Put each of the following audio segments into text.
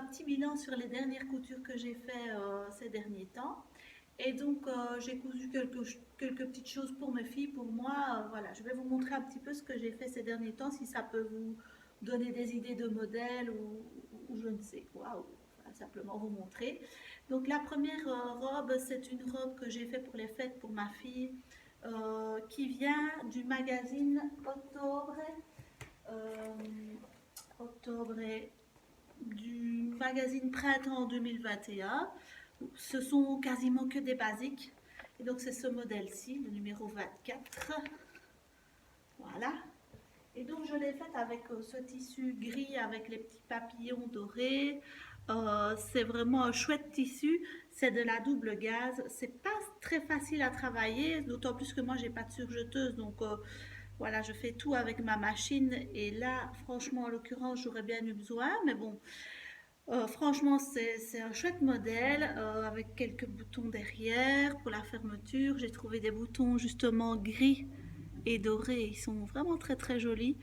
petit bilan sur les dernières coutures que j'ai fait ces derniers temps. Et donc, j'ai cousu quelques petites choses pour mes filles, pour moi. Voilà, je vais vous montrer un petit peu ce que j'ai fait ces derniers temps, si ça peut vous donner des idées de modèles ou je ne sais quoi, ou enfin, simplement vous montrer. Donc, la première robe, c'est une robe que j'ai fait pour les fêtes pour ma fille, qui vient du magazine Octobre. euh, Octobre du magazine Printemps 2021. Ce sont quasiment que des basiques. Et donc c'est ce modèle-ci, le numéro 24. Voilà. Et donc je l'ai faite avec ce tissu gris avec les petits papillons dorés. C'est vraiment un chouette tissu. C'est de la double gaze. C'est pas très facile à travailler, d'autant plus que moi j'ai pas de surjeteuse. Donc voilà, je fais tout avec ma machine. Et là, franchement, en l'occurrence, j'aurais bien eu besoin. Mais bon, franchement, c'est un chouette modèle avec quelques boutons derrière pour la fermeture. J'ai trouvé des boutons justement gris et dorés. Ils sont vraiment très très jolis.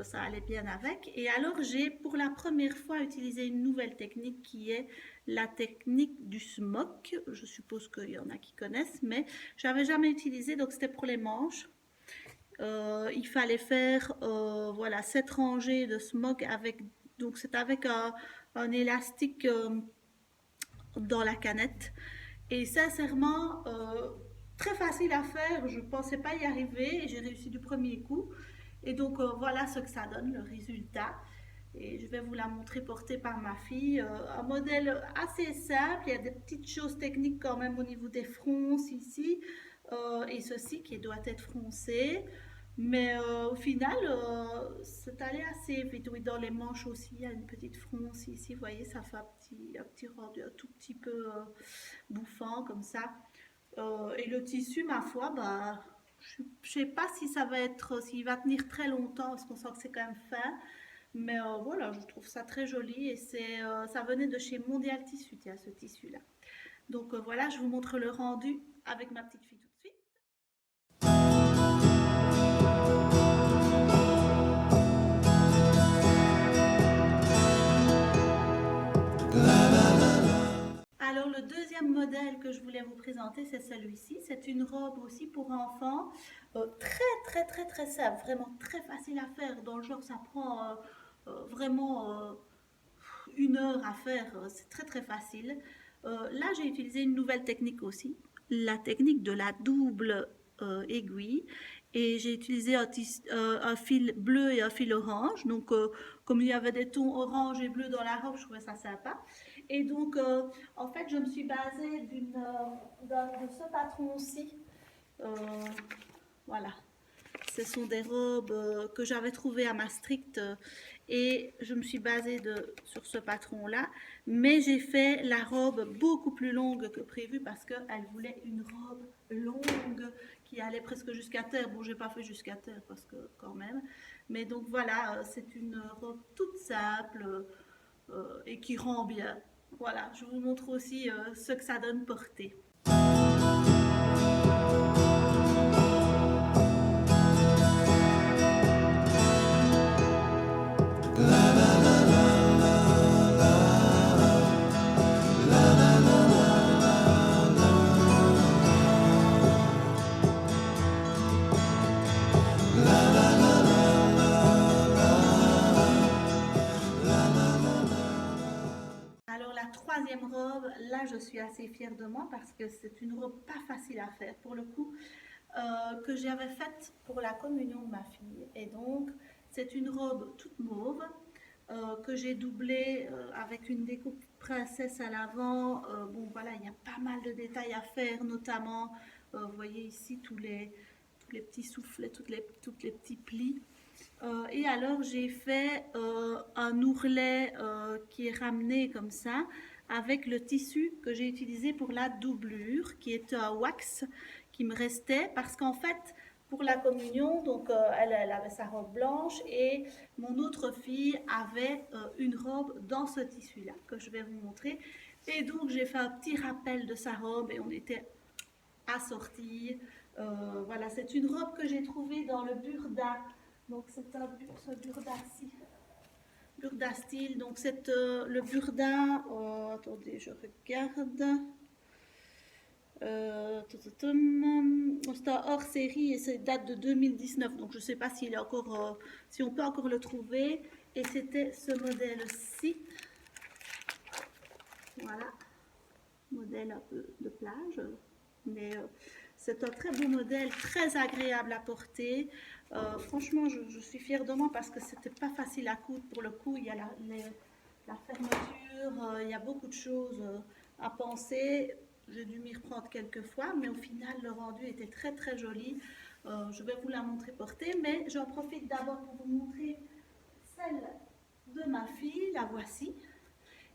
Ça allait bien avec. Et alors, j'ai pour la première fois utilisé une nouvelle technique qui est la technique du smock. Je suppose qu'il y en a qui connaissent, mais je n'avais jamais utilisé. Donc, c'était pour les manches. Il fallait faire voilà 7 rangées de smock avec donc c'est avec un élastique dans la canette et sincèrement très facile à faire, je pensais pas y arriver et j'ai réussi du premier coup et donc voilà ce que ça donne, le résultat. Et je vais vous la montrer portée par ma fille. Un modèle assez simple, il y a des petites choses techniques quand même au niveau des fronces ici et ceci qui doit être froncé. Mais au final, c'est allé assez vite. Oui, dans les manches aussi, il y a une petite fronce ici. Vous voyez, ça fait un petit rendu un tout petit peu bouffant comme ça. Et le tissu, ma foi, bah, je ne sais pas si ça va être, s'il va tenir très longtemps parce qu'on sent que c'est quand même fin. Mais voilà, je trouve ça très joli et ça venait de chez Mondial Tissu, tiens, ce tissu-là. Donc voilà, je vous montre le rendu avec ma petite fille tout de suite. Alors le deuxième modèle que je voulais vous présenter, c'est celui-ci. C'est une robe aussi pour enfants, très simple, vraiment très facile à faire. Dans le genre, ça prend vraiment 1 heure à faire, c'est très facile. Là, j'ai utilisé une nouvelle technique aussi, la technique de la double aiguille. Et j'ai utilisé un fil bleu et un fil orange. Donc, comme il y avait des tons orange et bleu dans la robe, je trouvais ça sympa. Et donc, en fait, je me suis basée de ce patron-ci. Euh, voilà. Ce sont des robes que j'avais trouvées à Maastricht et je me suis basée sur ce patron-là. Mais j'ai fait la robe beaucoup plus longue que prévu parce qu'elle voulait une robe longue qui allait presque jusqu'à terre. Bon, j'ai pas fait jusqu'à terre parce que quand même. Mais donc voilà, c'est une robe toute simple et qui rend bien. Voilà, je vous montre aussi ce que ça donne portée. Alors la troisième robe, là je suis assez fière de moi parce que c'est une robe pas facile à faire pour le coup, que j'avais faite pour la communion de ma fille. Et donc c'est une robe toute mauve que j'ai doublée avec une découpe princesse à l'avant. Bon voilà, il y a pas mal de détails à faire, notamment vous voyez ici tous les petits soufflets, toutes les petits plis. Et alors j'ai fait un ourlet qui est ramené comme ça avec le tissu que j'ai utilisé pour la doublure qui est un wax qui me restait parce qu'en fait pour la communion donc elle avait sa robe blanche et mon autre fille avait une robe dans ce tissu là que je vais vous montrer et donc j'ai fait un petit rappel de sa robe et on était assortis. Voilà, c'est une robe que j'ai trouvée dans le Burda. Donc c'est ce Burda-ci Burda Style. Donc c'est le Burda, attendez, je regarde. C'est un hors série et c'est date de 2019, donc je ne sais pas s'il est encore, si on peut encore le trouver. Et c'était ce modèle-ci, voilà, modèle un peu de plage, mais c'est un très beau modèle, très agréable à porter. Franchement, je suis fière de moi parce que c'était pas facile à coudre pour le coup. Il y a la fermeture, il y a beaucoup de choses à penser. J'ai dû m'y reprendre quelques fois, mais au final, le rendu était très très joli. Je vais vous la montrer portée, mais j'en profite d'abord pour vous montrer celle de ma fille. La voici.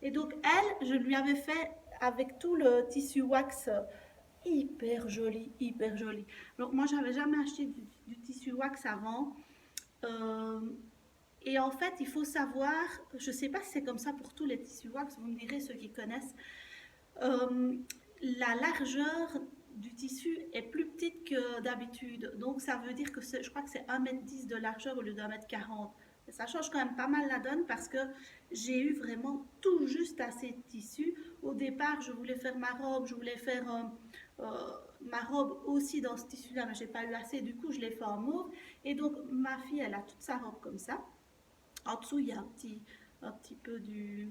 Et donc, elle, je lui avais fait avec tout le tissu wax hyper joli, hyper joli. Donc, moi, j'avais jamais acheté du tissu wax avant. Euh, et en fait, il faut savoir, je ne sais pas si c'est comme ça pour tous les tissus wax, vous me direz ceux qui connaissent, euh, la largeur du tissu est plus petite que d'habitude. Donc ça veut dire que je crois que c'est 1,10 m de largeur au lieu d'1,40 m. Et ça change quand même pas mal la donne parce que j'ai eu vraiment tout juste assez de tissu. Au départ, je voulais faire ma robe, je voulais faire ma robe aussi dans ce tissu-là, mais j'ai pas eu assez. Du coup, je l'ai fait en mauve. Et donc, ma fille, elle a toute sa robe comme ça. En dessous, il y a un petit peu du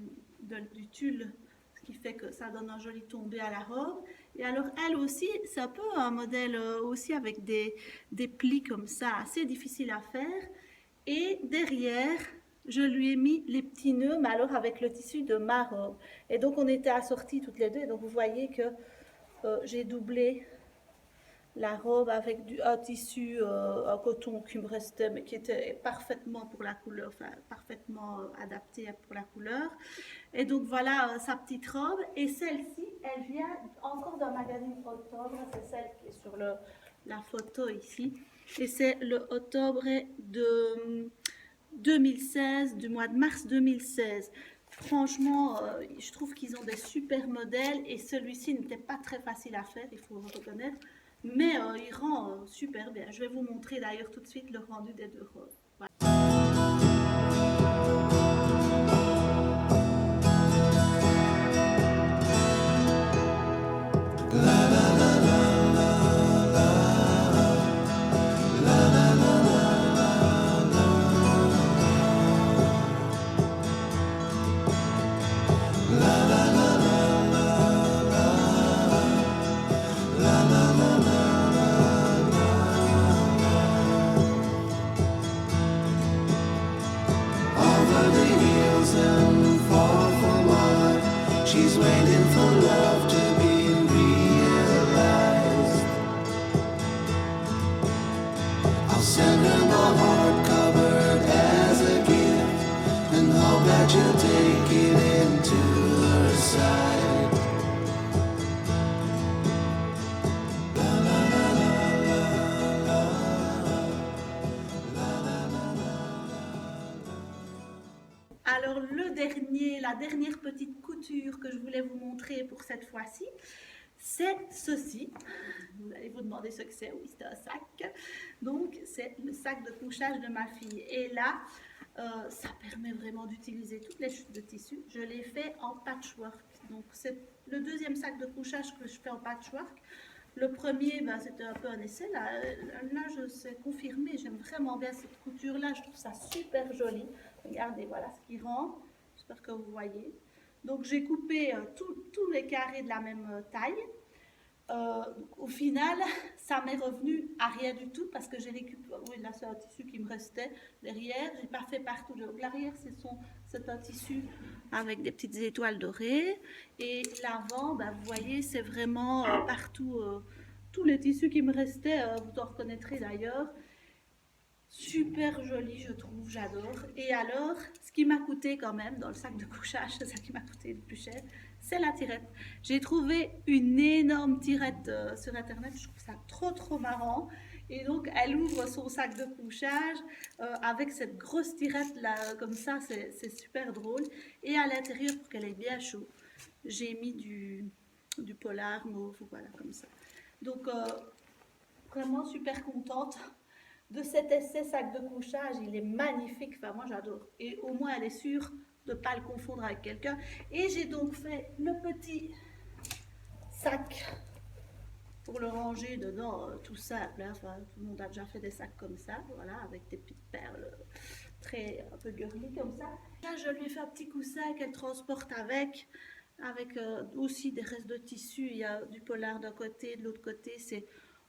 tulle, ce qui fait que ça donne un joli tombé à la robe. Et alors, elle aussi, c'est un peu un modèle aussi avec des plis comme ça, assez difficile à faire. Et derrière, je lui ai mis les petits nœuds, mais alors avec le tissu de ma robe. Et donc, on était assortis toutes les deux. Et donc, vous voyez que j'ai doublé la robe avec un tissu, un coton qui me restait, mais qui était parfaitement pour la couleur, enfin parfaitement adapté pour la couleur. Et donc voilà sa petite robe. Et celle-ci, elle vient encore d'un magazine Octobre, c'est celle qui est sur la photo ici. Et c'est le Octobre de 2016, du mois de mars 2016. Franchement, je trouve qu'ils ont des super modèles et celui-ci n'était pas très facile à faire, il faut le reconnaître, mais il rend super bien. Je vais vous montrer d'ailleurs tout de suite le rendu des deux robes. Voilà. She's waiting for love to be realized. I'll send her the hardcover as a gift and hope that you'll take it into her side. La la la la la la la la. Alors la dernière petite couture que je voulais vous montrer pour cette fois-ci, c'est ceci. Vous allez vous demander ce que c'est. Oui, c'est un sac. Donc, c'est le sac de couchage de ma fille. Et là, ça permet vraiment d'utiliser toutes les chutes de tissu. Je l'ai fait en patchwork. Donc, c'est le deuxième sac de couchage que je fais en patchwork. Le premier, ben, c'était un peu un essai. Là, je sais confirmer. J'aime vraiment bien cette couture-là. Je trouve ça super joli. Regardez, voilà ce qui rentre. J'espère que vous voyez. Donc, j'ai coupé tous les carrés de la même taille. Au final, ça m'est revenu à rien du tout parce que j'ai récupéré, oui, là c'est un tissu qui me restait derrière, j'ai pas fait partout. Donc l'arrière c'est un tissu avec des petites étoiles dorées et l'avant, ben, vous voyez, c'est vraiment partout, tous les tissus qui me restaient, vous en reconnaîtrez d'ailleurs. Super joli, je trouve, j'adore. Et alors, ce qui m'a coûté quand même dans le sac de couchage, c'est ça qui m'a coûté le plus cher, c'est la tirette. J'ai trouvé une énorme tirette sur internet, je trouve ça trop marrant. Et donc, elle ouvre son sac de couchage avec cette grosse tirette là, comme ça, c'est super drôle. Et à l'intérieur, pour qu'elle ait bien chaud, j'ai mis du polar mauve, voilà, comme ça. Donc, vraiment super contente de cet essai sac de couchage. Il est magnifique, enfin moi j'adore. Et au moins elle est sûre de ne pas le confondre avec quelqu'un. Et j'ai donc fait le petit sac pour le ranger dedans, tout simple. Hein. Enfin, tout le monde a déjà fait des sacs comme ça, voilà, avec des petites perles très un peu girly comme ça. Là, je lui ai fait un petit coussin qu'elle transporte avec aussi des restes de tissu. Il y a du polar d'un côté, de l'autre côté, c'est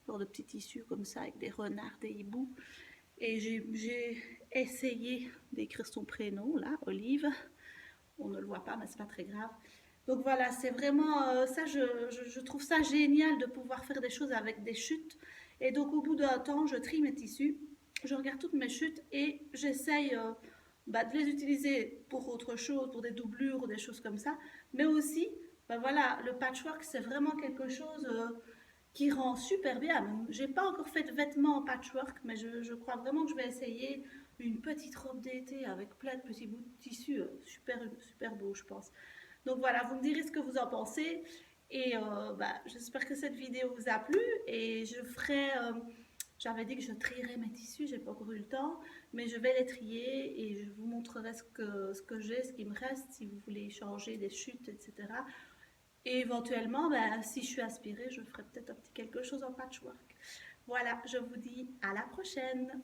genre de petits tissus comme ça avec des renards, des hiboux. Et j'ai essayé d'écrire son prénom, là, Olive. On ne le voit pas, mais c'est pas très grave. Donc voilà, c'est vraiment ça, je trouve ça génial de pouvoir faire des choses avec des chutes. Et donc au bout d'un temps, je trie mes tissus, je regarde toutes mes chutes et j'essaye de les utiliser pour autre chose, pour des doublures ou des choses comme ça. Mais aussi, voilà, le patchwork, c'est vraiment quelque chose qui rend super bien. J'ai pas encore fait de vêtements en patchwork, mais je crois vraiment que je vais essayer une petite robe d'été avec plein de petits bouts de tissu, super, super beau, je pense. Donc voilà, vous me direz ce que vous en pensez. Et j'espère que cette vidéo vous a plu. Et je ferai, j'avais dit que je trierais mes tissus, j'ai pas encore eu le temps, mais je vais les trier et je vous montrerai ce que j'ai, ce qui me reste, si vous voulez changer des chutes, etc. Et éventuellement, si je suis inspirée, je ferai peut-être un petit quelque chose en patchwork. Voilà, je vous dis à la prochaine.